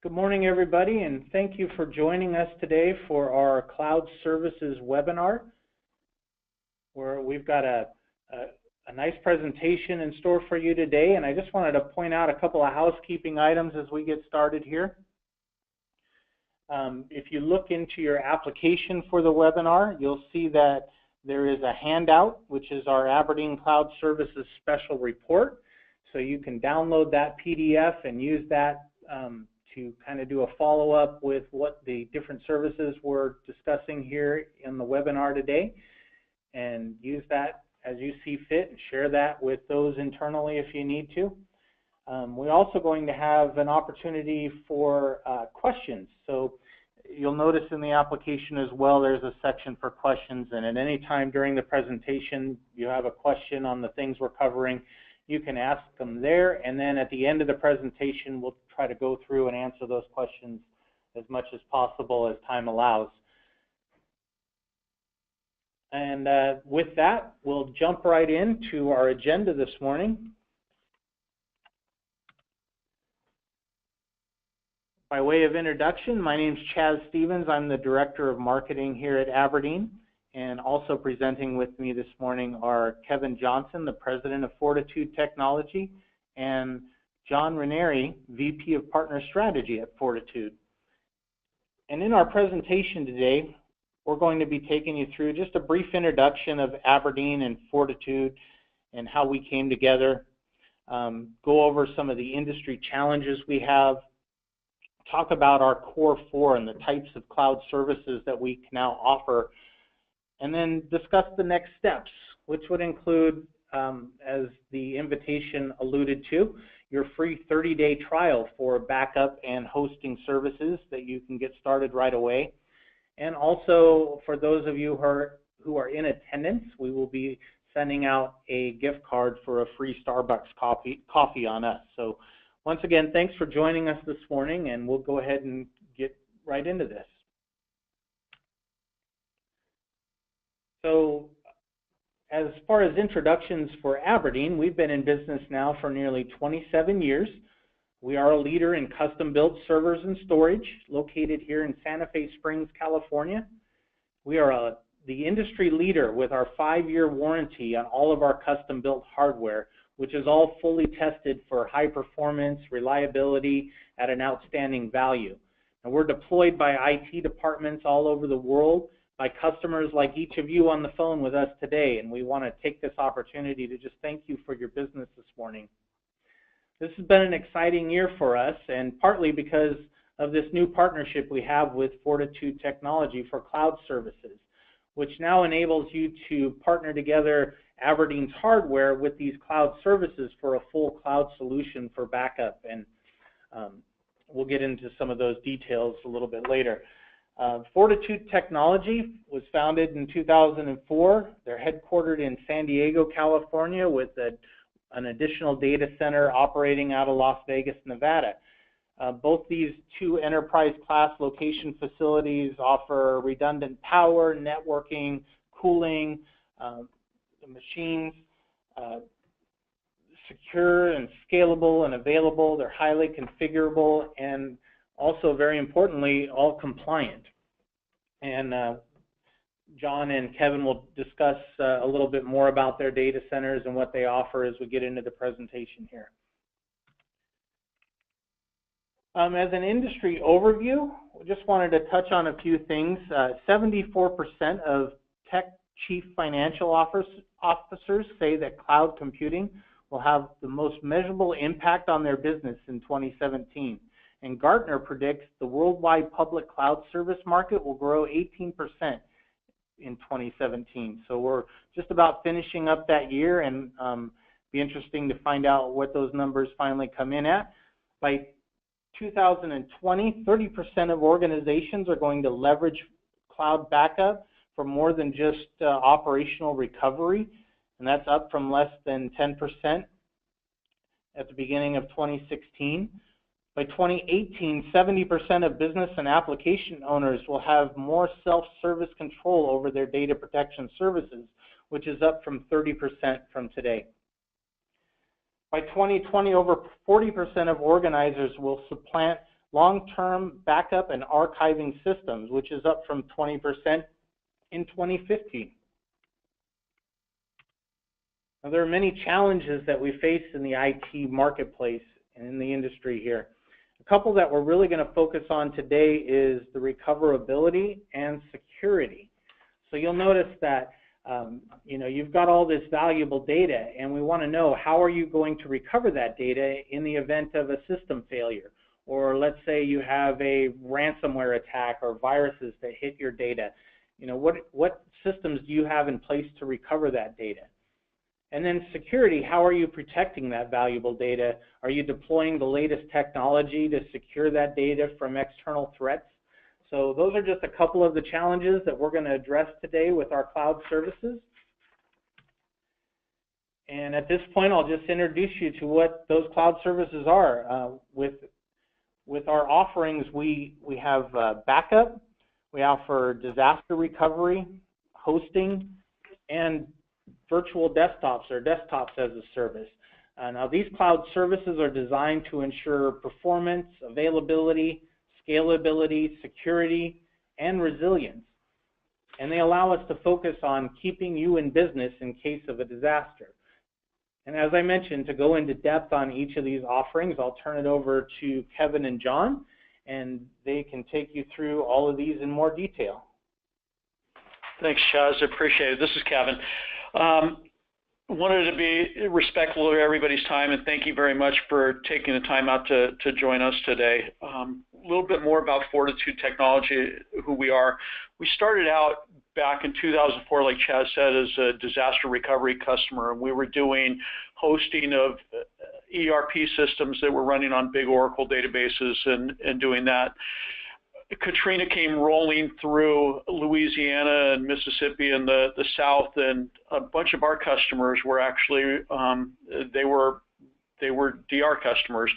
Good morning, everybody, and thank you for joining us today for our Cloud Services webinar, where we've got a nice presentation in store for you today. And I just wanted to point out a couple of housekeeping items as we get started here. If you look into your application for the webinar, you'll see that there is a handout, which is our Aberdeen Cloud Services special report. So you can download that PDF and use that to kind of do a follow-up with what the different services we're discussing here in the webinar today, and use that as you see fit and share that with those internally if you need to. We're also going to have an opportunity for questions. So you'll notice in the application as well there's a section for questions, and at any time during the presentation you have a question on the things we're covering, you can ask them there, and then at the end of the presentation we'll try to go through and answer those questions as much as possible as time allows. And with that, we'll jump right into our agenda this morning. By way of introduction, my name's Chaz Stevens. I'm the Director of Marketing here at Aberdeen. And also presenting with me this morning are Kevin Johnson, the President of Fortitude Technology, and John Ranieri, VP of Partner Strategy at Fortitude. And in our presentation today, we're going to be taking you through just a brief introduction of Aberdeen and Fortitude and how we came together, go over some of the industry challenges we have, talk about our core four and the types of cloud services that we can now offer, and then discuss the next steps, which would include, as the invitation alluded to, your free 30-day trial for backup and hosting services that you can get started right away. And also, for those of you who are in attendance, we will be sending out a gift card for a free Starbucks coffee on us. So once again, thanks for joining us this morning, and we'll go ahead and get right into this. So as far as introductions for Aberdeen, we've been in business now for nearly 27 years. We are a leader in custom-built servers and storage located here in Santa Fe Springs, California. We are the industry leader with our 5-year warranty on all of our custom-built hardware, which is all fully tested for high performance, reliability at an outstanding value. And we're deployed by IT departments all over the world, by customers like each of you on the phone with us today, and we want to take this opportunity to just thank you for your business this morning. This has been an exciting year for us, and partly because of this new partnership we have with Fortitude Technology for cloud services, which now enables you to partner together Aberdeen's hardware with these cloud services for a full cloud solution for backup, and we'll get into some of those details a little bit later. Fortitude Technology was founded in 2004. They're headquartered in San Diego, California, with an additional data center operating out of Las Vegas, Nevada. Both these two enterprise-class location facilities offer redundant power, networking, cooling, the machines, secure and scalable and available. They're highly configurable and also, very importantly, all compliant. And John and Kevin will discuss a little bit more about their data centers and what they offer as we get into the presentation here. As an industry overview, we just wanted to touch on a few things. 74% of tech chief financial officers say that cloud computing will have the most measurable impact on their business in 2017. And Gartner predicts the worldwide public cloud service market will grow 18% in 2017. So we're just about finishing up that year, and be interesting to find out what those numbers finally come in at. By 2020, 30% of organizations are going to leverage cloud backup for more than just operational recovery, and that's up from less than 10% at the beginning of 2016. By 2018, 70% of business and application owners will have more self-service control over their data protection services, which is up from 30% from today. By 2020, over 40% of organizers will supplant long-term backup and archiving systems, which is up from 20% in 2015. Now, there are many challenges that we face in the IT marketplace and in the industry here. A couple that we're really going to focus on today is the recoverability and security. So you'll notice that you've got all this valuable data, and we want to know how are you going to recover that data in the event of a system failure, or let's say you have a ransomware attack or viruses that hit your data. What systems do you have in place to recover that data? And then security, how are you protecting that valuable data? Are you deploying the latest technology to secure that data from external threats? So those are just a couple of the challenges that we're going to address today with our cloud services. And at this point, I'll just introduce you to what those cloud services are. With our offerings, we have backup, we offer disaster recovery, hosting, and virtual desktops or desktops as a service. Now, these cloud services are designed to ensure performance, availability, scalability, security, and resilience. And they allow us to focus on keeping you in business in case of a disaster. And as I mentioned, to go into depth on each of these offerings, I'll turn it over to Kevin and John, and they can take you through all of these in more detail. Thanks, Chaz. I appreciate it. This is Kevin. Wanted to be respectful of everybody's time, and thank you very much for taking the time out to join us today. A little bit more about Fortitude Technology, who we are. We started out back in 2004, like Chaz said, as a disaster recovery customer, and we were doing hosting of ERP systems that were running on big Oracle databases and doing that. Katrina came rolling through Louisiana and Mississippi and the South, and a bunch of our customers were actually, they were DR customers.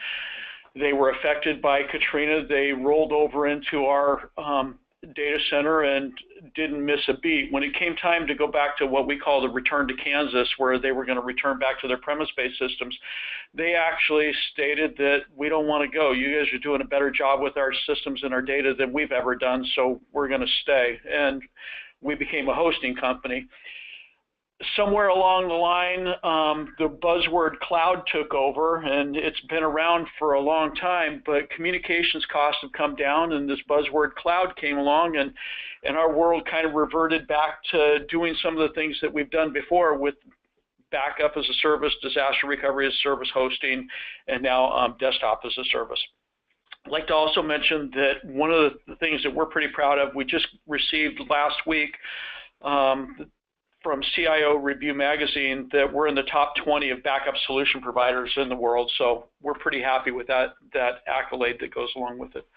They were affected by Katrina. They rolled over into our data center and didn't miss a beat. When it came time to go back to what we call the return to Kansas, where they were going to return back to their premise-based systems, they actually stated that we don't want to go. You guys are doing a better job with our systems and our data than we've ever done, so we're going to stay. And we became a hosting company. Somewhere along the line, the buzzword cloud took over, and it's been around for a long time, but communications costs have come down, and this buzzword cloud came along, and our world kind of reverted back to doing some of the things that we've done before with backup as a service, disaster recovery as a service, hosting, and now desktop as a service. I'd like to also mention that one of the things that we're pretty proud of, we just received last week from CIO Review Magazine that we're in the top 20 of backup solution providers in the world. So we're pretty happy with that accolade that goes along with it.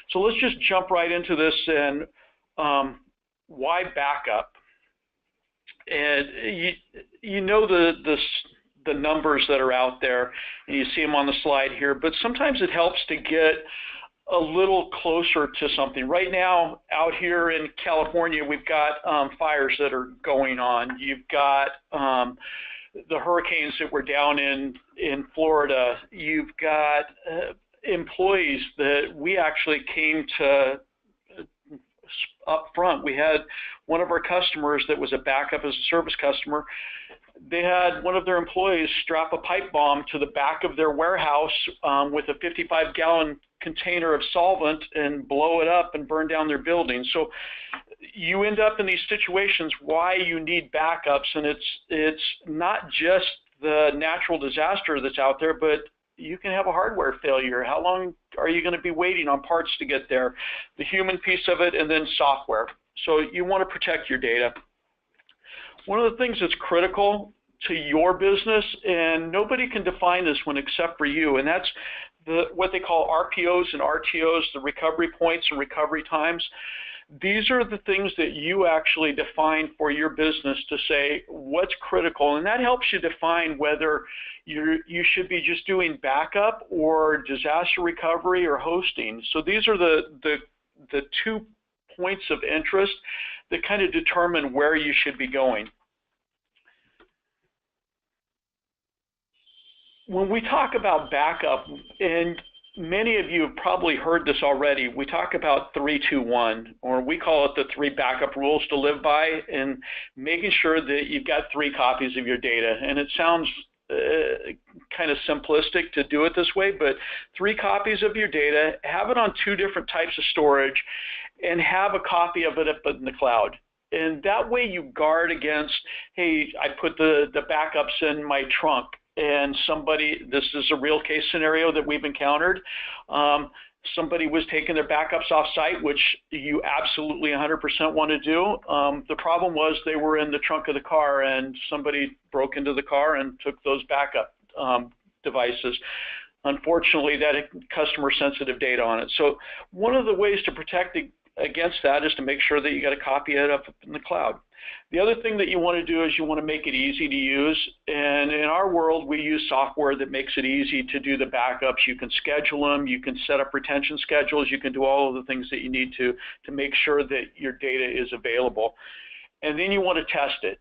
So let's just jump right into this and why backup? And you know the numbers that are out there, and you see them on the slide here, but sometimes it helps to get a little closer to something. Right now, out here in California, we've got fires that are going on. You've got the hurricanes that were down in Florida. You've got employees that we actually came to up front. We had one of our customers that was a backup as a service customer. They had one of their employees strap a pipe bomb to the back of their warehouse with a 55-gallon container of solvent and blow it up and burn down their building. So you end up in these situations why you need backups, and it's not just the natural disaster that's out there, but you can have a hardware failure. How long are you going to be waiting on parts to get there? The human piece of it, and then software. So you want to protect your data. One of the things that's critical to your business, and nobody can define this one except for you, and that's what they call RPOs and RTOs, the recovery points and recovery times. These are the things that you actually define for your business to say what's critical, and that helps you define whether you should be just doing backup or disaster recovery or hosting. So these are the 2 points of interest that kind of determine where you should be going. When we talk about backup, and many of you have probably heard this already. We talk about 3-2-1, or we call it the 3 backup rules to live by, and making sure that you've got 3 copies of your data. And it sounds kind of simplistic to do it this way, but 3 copies of your data, have it on 2 different types of storage, and have a copy of it up in the cloud. And that way you guard against, hey, I put the backups in my trunk, and somebody, this is a real case scenario that we've encountered, somebody was taking their backups off site, which you absolutely 100% want to do. The problem was they were in the trunk of the car, and somebody broke into the car and took those backup devices. Unfortunately, that had customer sensitive data on it. So one of the ways to protect against that is to make sure that you got a copy of it up in the cloud. The other thing that you want to do is you want to make it easy to use, and in our world we use software that makes it easy to do the backups. You can schedule them, you can set up retention schedules, you can do all of the things that you need to make sure that your data is available. And then you want to test it.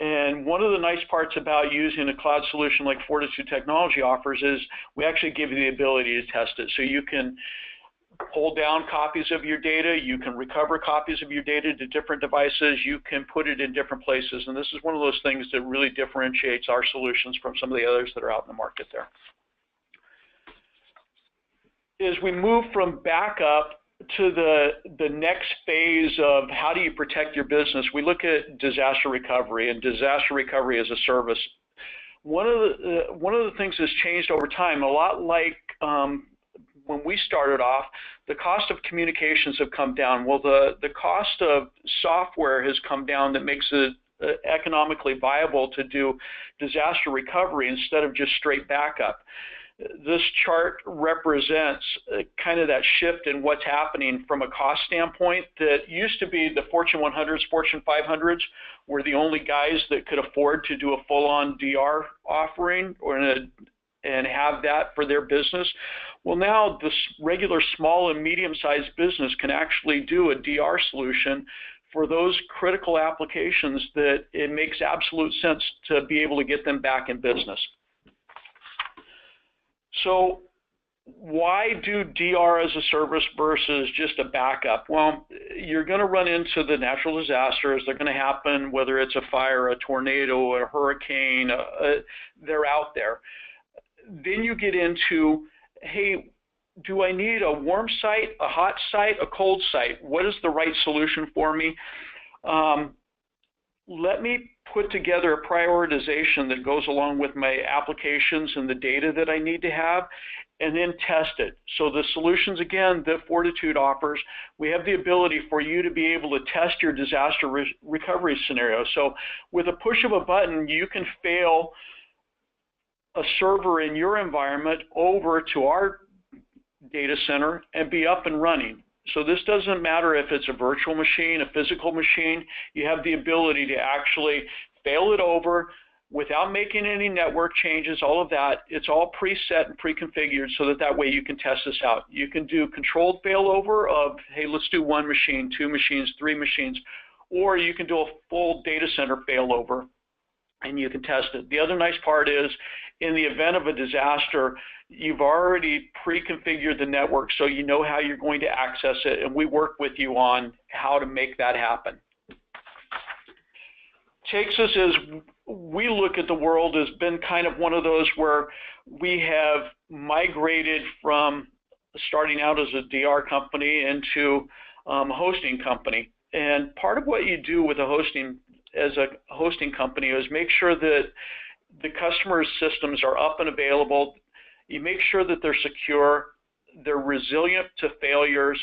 And one of the nice parts about using a cloud solution like Fortitude Technology offers is we actually give you the ability to test it. So you can pull down copies of your data, you can recover copies of your data to different devices, you can put it in different places, and this is one of those things that really differentiates our solutions from some of the others that are out in the market there. As we move from backup to the next phase of how do you protect your business, we look at disaster recovery and disaster recovery as a service. One of the things that's changed over time, a lot like when we started off, the cost of communications have come down. Well, the cost of software has come down that makes it economically viable to do disaster recovery instead of just straight backup. This chart represents kind of that shift in what's happening from a cost standpoint. That used to be the Fortune 100s, Fortune 500s were the only guys that could afford to do a full-on DR offering and have that for their business. Well, now this regular small and medium-sized business can actually do a DR solution for those critical applications that it makes absolute sense to be able to get them back in business. So why do DR as a service versus just a backup? Well, you're going to run into the natural disasters. They're going to happen, whether it's a fire, a tornado, a hurricane, they're out there. Then you get into, hey, do I need a warm site, a hot site, a cold site? What is the right solution for me? Let me put together a prioritization that goes along with my applications and the data that I need to have, and then test it. So the solutions, again, that Fortitude offers, we have the ability for you to be able to test your disaster recovery scenario. So with a push of a button, you can fail a server in your environment over to our data center and be up and running. So this doesn't matter if it's a virtual machine, a physical machine, you have the ability to actually fail it over without making any network changes, all of that. It's all preset and pre-configured so that way you can test this out. You can do controlled failover of, hey, let's do 1 machine, 2 machines, 3 machines, or you can do a full data center failover and you can test it. The other nice part is, in the event of a disaster, you've already pre-configured the network so you know how you're going to access it, and we work with you on how to make that happen. Takes us as we look at the world as been kind of one of those where we have migrated from starting out as a DR company into a hosting company. And part of what you do with as a hosting company is make sure that the customer's systems are up and available. You make sure that they're secure, they're resilient to failures,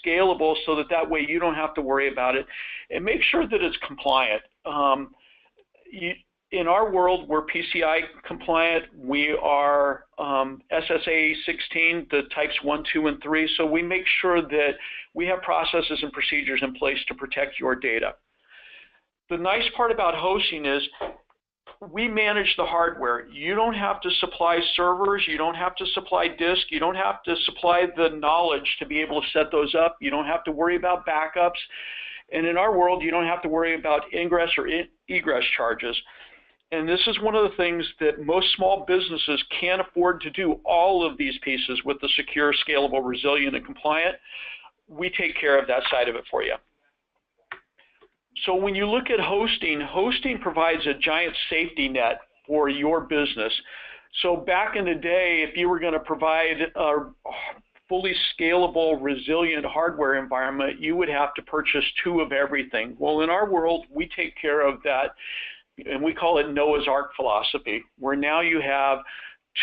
scalable so that way you don't have to worry about it, and make sure that it's compliant. In our world, we're PCI compliant. We are SSA 16, the types 1, 2, and 3, so we make sure that we have processes and procedures in place to protect your data. The nice part about hosting is we manage the hardware. You don't have to supply servers, you don't have to supply disk, you don't have to supply the knowledge to be able to set those up, you don't have to worry about backups, and in our world you don't have to worry about ingress or egress charges. And this is one of the things that most small businesses can't afford to do all of these pieces with the secure, scalable, resilient, and compliant. We take care of that side of it for you. So when you look at hosting, hosting provides a giant safety net for your business. So back in the day, if you were going to provide a fully scalable, resilient hardware environment, you would have to purchase 2 of everything. Well, in our world, we take care of that, and we call it Noah's Ark philosophy, where now you have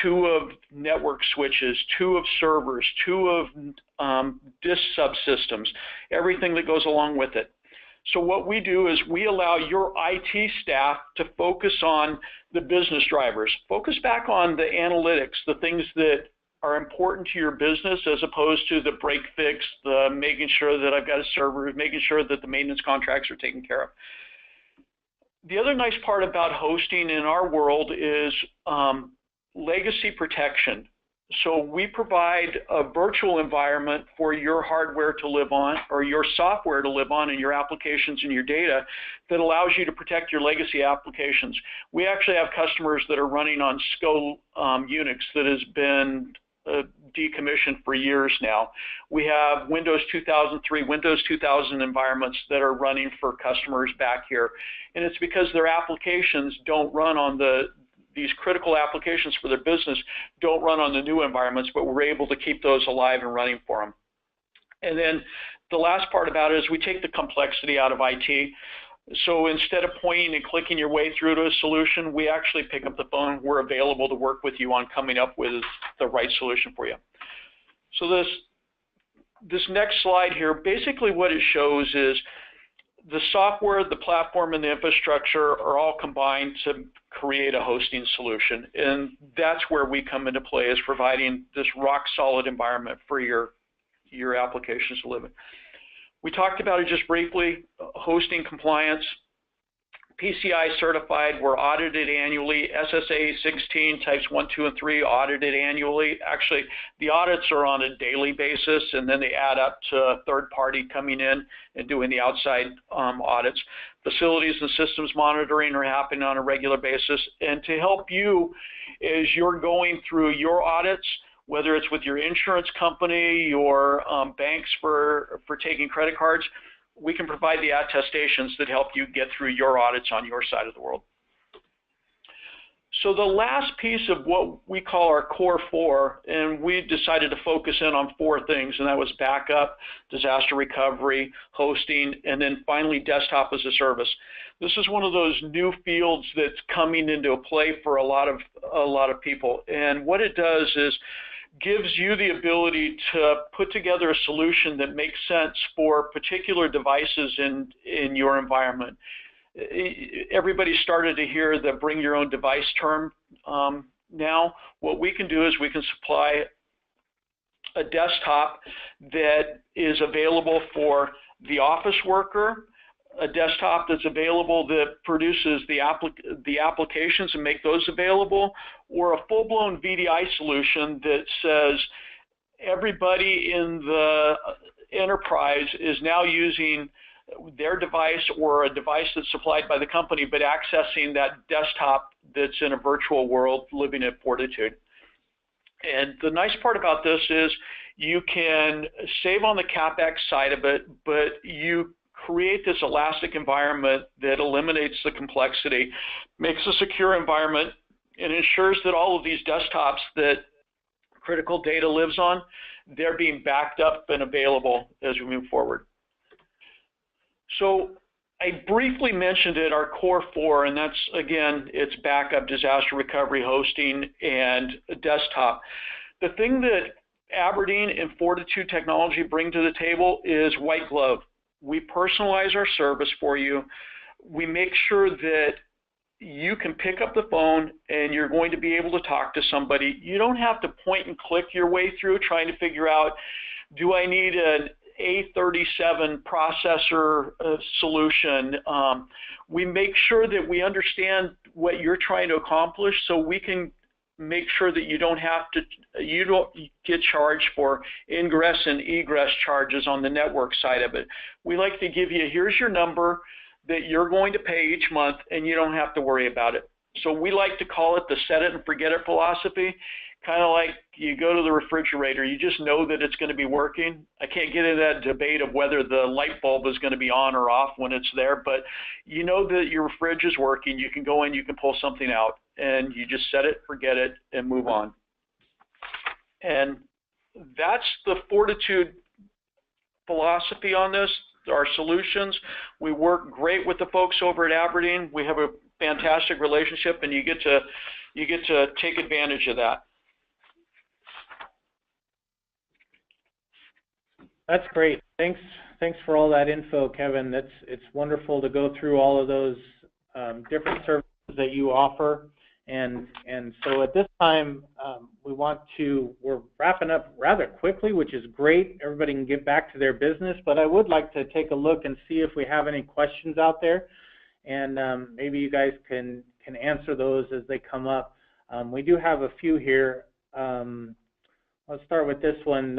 2 of network switches, 2 of servers, 2 of disk subsystems, everything that goes along with it. So what we do is we allow your IT staff to focus on the business drivers, focus back on the analytics, the things that are important to your business as opposed to the break fix, the making sure that I've got a server, making sure that the maintenance contracts are taken care of. The other nice part about hosting in our world is legacy protection. So we provide a virtual environment for your hardware to live on, or your software to live on, and your applications and your data that allows you to protect your legacy applications. We actually have customers that are running on SCO Unix that has been decommissioned for years now. We have Windows 2003, Windows 2000 environments that are running for customers back here. And it's because their applications don't run on these critical applications for their business don't run on the new environments, but we're able to keep those alive and running for them. And then the last part about it is we take the complexity out of IT. So instead of pointing and clicking your way through to a solution, we actually pick up the phone. We're available to work with you on coming up with the right solution for you. So this next slide here, basically what it shows is the software, the platform, and the infrastructure are all combined to create a hosting solution. And that's where we come into play, is providing this rock-solid environment for your applications to live in. We talked about it just briefly, hosting compliance. PCI certified, we're audited annually. SSA 16 types 1, 2, and 3 audited annually. Actually, the audits are on a daily basis, and then they add up to a third party coming in and doing the outside audits. Facilities and systems monitoring are happening on a regular basis. And to help you as you're going through your audits, whether it's with your insurance company, your banks for taking credit cards, we can provide the attestations that help you get through your audits on your side of the world. So the last piece of what we call our core 4, and we decided to focus in on 4 things, and that was backup, disaster recovery, hosting, and then finally desktop as a service. This is one of those new fields that's coming into play for a lot of people. And what it does is gives you the ability to put together a solution that makes sense for particular devices in your environment. Everybody started to hear the bring your own device term now. What we can do is we can supply a desktop that is available for the office worker, a desktop that's available that produces the applications and make those available, or a full-blown VDI solution that says everybody in the enterprise is now using their device or a device that's supplied by the company, but accessing that desktop that's in a virtual world living at Fortitude. And the nice part about this is you can save on the CapEx side of it, but you create this elastic environment that eliminates the complexity, makes a secure environment, and ensures that all of these desktops that critical data lives on, they're being backed up and available as we move forward. So I briefly mentioned it, our core 4, and that's, again, it's backup, disaster recovery, hosting, and desktop. The thing that Aberdeen and Fortitude Technology bring to the table is white glove. We personalize our service for you. We make sure that you can pick up the phone and you're going to be able to talk to somebody. You don't have to point and click your way through trying to figure out, do I need an A37 processor solution? We make sure that we understand what you're trying to accomplish, so we can make sure that you don't get charged for ingress and egress charges on the network side of it. We like to give you, here's your number that you're going to pay each month, and you don't have to worry about it. So we like to call it the set it and forget it philosophy. Kind of like you go to the refrigerator, you just know that it's going to be working. I can't get into that debate of whether the light bulb is going to be on or off when it's there, but you know that your fridge is working. You can go in, you can pull something out, and you just set it, forget it, and move on. And that's the Fortitude philosophy on this, our solutions. We work great with the folks over at Aberdeen. We have a fantastic relationship, and you get to take advantage of that. That's great. Thanks for all that info, Kevin. It's wonderful to go through all of those different services that you offer. And so at this time, we're wrapping up rather quickly, which is great. Everybody can get back to their business, but I would like to take a look and see if we have any questions out there, and maybe you guys can answer those as they come up. We do have a few here. Let's start with this one.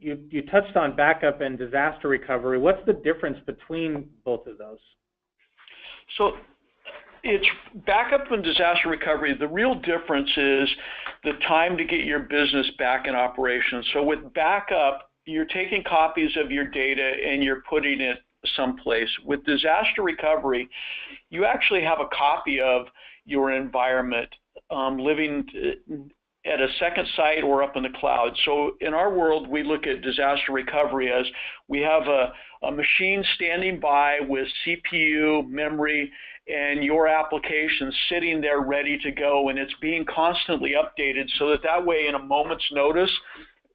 You touched on backup and disaster recovery. What's the difference between both of those? So it's backup and disaster recovery. The real difference is the time to get your business back in operation. So with backup, you're taking copies of your data and you're putting it someplace. With disaster recovery, you actually have a copy of your environment living at a second site or up in the cloud. So in our world, we look at disaster recovery as we have a machine standing by with CPU, memory, and your application sitting there ready to go, and it's being constantly updated so that way in a moment's notice,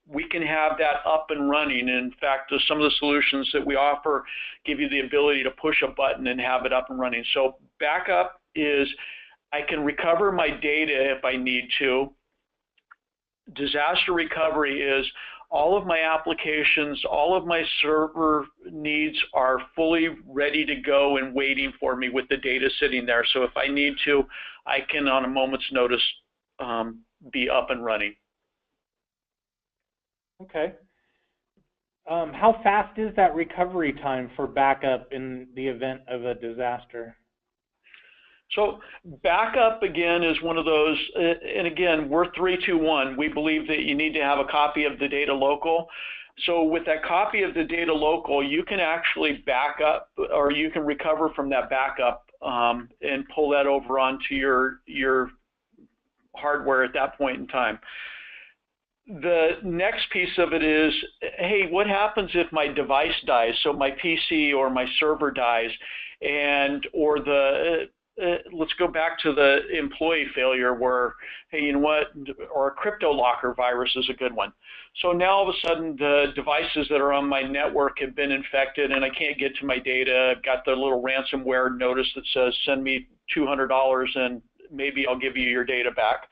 we can have that up and running. And in fact, some of the solutions that we offer give you the ability to push a button and have it up and running. So backup is I can recover my data if I need to. Disaster recovery is all of my applications, all of my server needs are fully ready to go and waiting for me with the data sitting there. So if I need to, I can on a moment's notice be up and running. Okay. How fast is that recovery time for backup in the event of a disaster? So backup, again, is one of those, and again, we're 3-2-1. We believe that you need to have a copy of the data local. So with that copy of the data local, you can actually back up, or you can recover from that backup and pull that over onto your hardware at that point in time. The next piece of it is, hey, what happens if my device dies? So my PC or my server dies, or let's go back to the employee failure where, hey, you know what, or a crypto locker virus is a good one. So now all of a sudden the devices that are on my network have been infected and I can't get to my data. I've got the little ransomware notice that says send me $200 and maybe I'll give you your data back.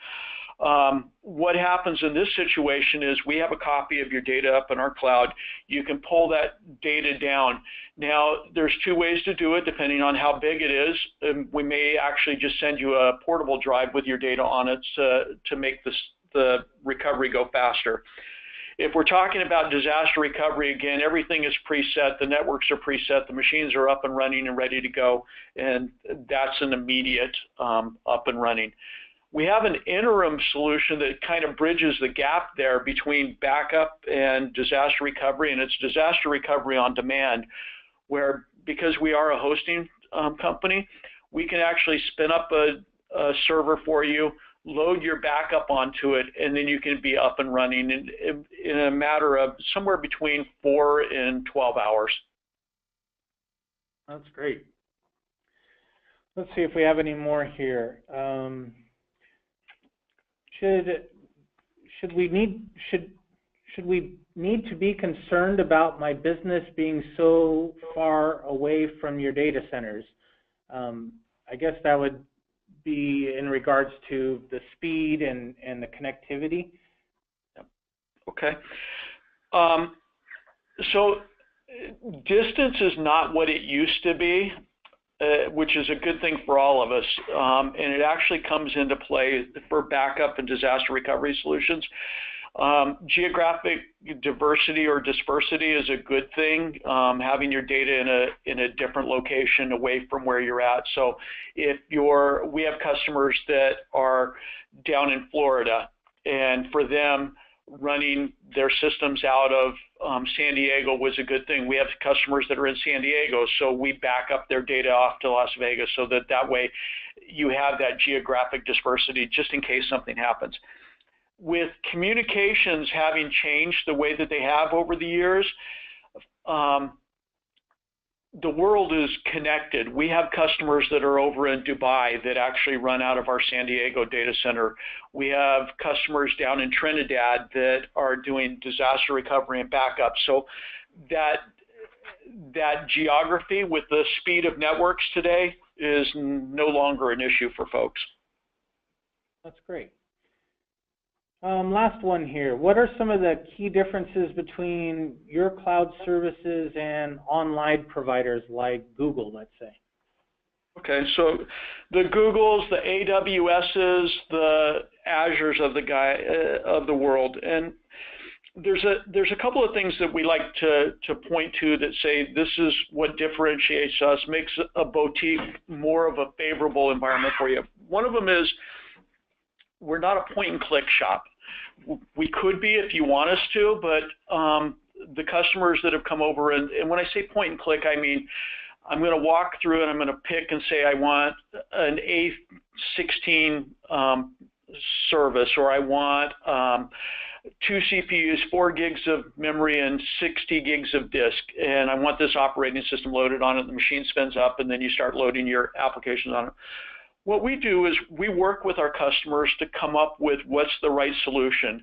What happens in this situation is we have a copy of your data up in our cloud. You can pull that data down. Now, there's two ways to do it depending on how big it is. We may actually just send you a portable drive with your data on it to make the recovery go faster. If we're talking about disaster recovery, again, everything is preset. The networks are preset. The machines are up and running and ready to go, and that's an immediate up and running. We have an interim solution that kind of bridges the gap there between backup and disaster recovery, and it's disaster recovery on demand, where because we are a hosting company, we can actually spin up a server for you, load your backup onto it, and then you can be up and running in a matter of somewhere between 4 and 12 hours. That's great. Let's see if we have any more here. Should we need to be concerned about my business being so far away from your data centers? I guess that would be in regards to the speed and the connectivity. Okay. So distance is not what it used to be, which is a good thing for all of us. And it actually comes into play for backup and disaster recovery solutions. Geographic diversity or dispersity is a good thing, having your data in a different location away from where you're at. So if we have customers that are down in Florida, and for them, running their systems out of San Diego was a good thing. We have customers that are in San Diego, so we back up their data off to Las Vegas so that way you have that geographic dispersity just in case something happens. With communications having changed the way that they have over the years, the world is connected. We have customers that are over in Dubai that actually run out of our San Diego data center. We have customers down in Trinidad that are doing disaster recovery and backup. So that geography with the speed of networks today is no longer an issue for folks. That's great. Last one here. What are some of the key differences between your cloud services and online providers like Google, let's say? Okay, so the Googles, the AWSs, the Azures of the world, and there's a couple of things that we like to point to that say this is what differentiates us, makes a boutique more of a favorable environment for you. One of them is we're not a point-and-click shop. We could be if you want us to, but the customers that have come over, and when I say point and click, I mean I'm going to walk through and I'm going to pick and say I want an A16 service, or I want 2 CPUs, 4 gigs of memory, and 60 gigs of disk, and I want this operating system loaded on it. The machine spins up, and then you start loading your applications on it. What we do is we work with our customers to come up with what's the right solution.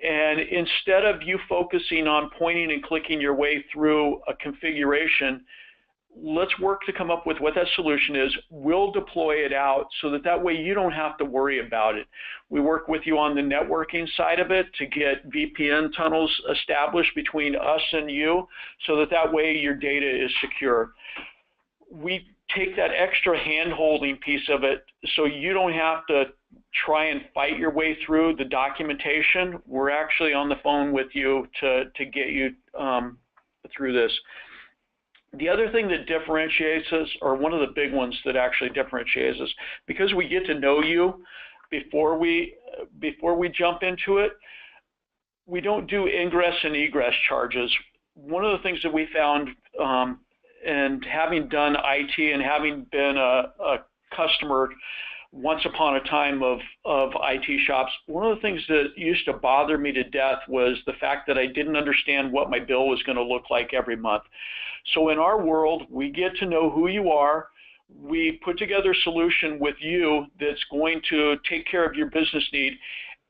And instead of you focusing on pointing and clicking your way through a configuration, let's work to come up with what that solution is. We'll deploy it out so that way you don't have to worry about it. We work with you on the networking side of it to get VPN tunnels established between us and you so that way your data is secure. We take that extra hand-holding piece of it so you don't have to try and fight your way through the documentation. We're actually on the phone with you to get you through this. The other thing that differentiates us, or one of the big ones that actually differentiates us, because we get to know you before we jump into it, we don't do ingress and egress charges. One of the things that we found, and having done IT and having been a customer once upon a time of IT shops, one of the things that used to bother me to death was the fact that I didn't understand what my bill was going to look like every month. So in our world, we get to know who you are. We put together a solution with you that's going to take care of your business need.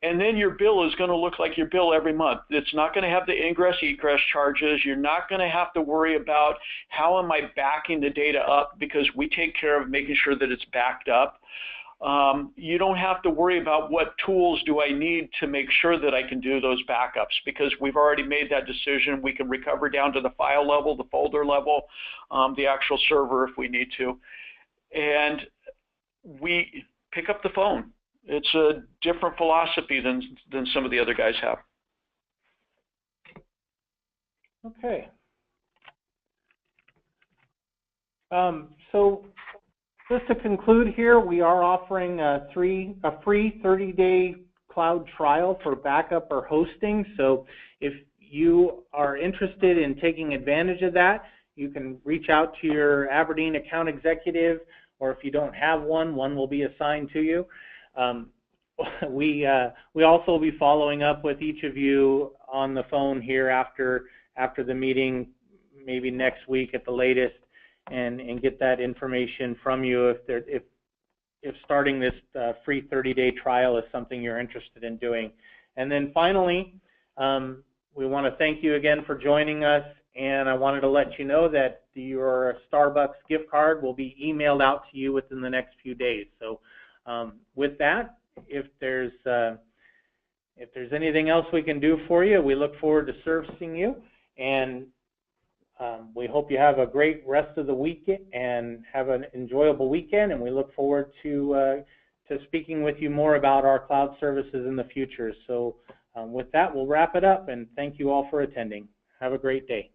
And then your bill is going to look like your bill every month. It's not going to have the ingress egress charges. You're not going to have to worry about how am I backing the data up, because we take care of making sure that it's backed up. You don't have to worry about what tools do I need to make sure that I can do those backups, because we've already made that decision. We can recover down to the file level, the folder level, the actual server if we need to. And we pick up the phone. It's a different philosophy than some of the other guys have. Okay. So just to conclude here, we are offering a free 30-day cloud trial for backup or hosting. So if you are interested in taking advantage of that, you can reach out to your Aberdeen account executive, or if you don't have one will be assigned to you. We also will be following up with each of you on the phone here after the meeting, maybe next week at the latest, and get that information from you if starting this free 30-day trial is something you're interested in doing. And then finally, we want to thank you again for joining us, and I wanted to let you know that your Starbucks gift card will be emailed out to you within the next few days. So with that, if there's anything else we can do for you, we look forward to servicing you, and we hope you have a great rest of the week and have an enjoyable weekend, and we look forward to speaking with you more about our cloud services in the future. So With that, we'll wrap it up, and thank you all for attending. Have a great day.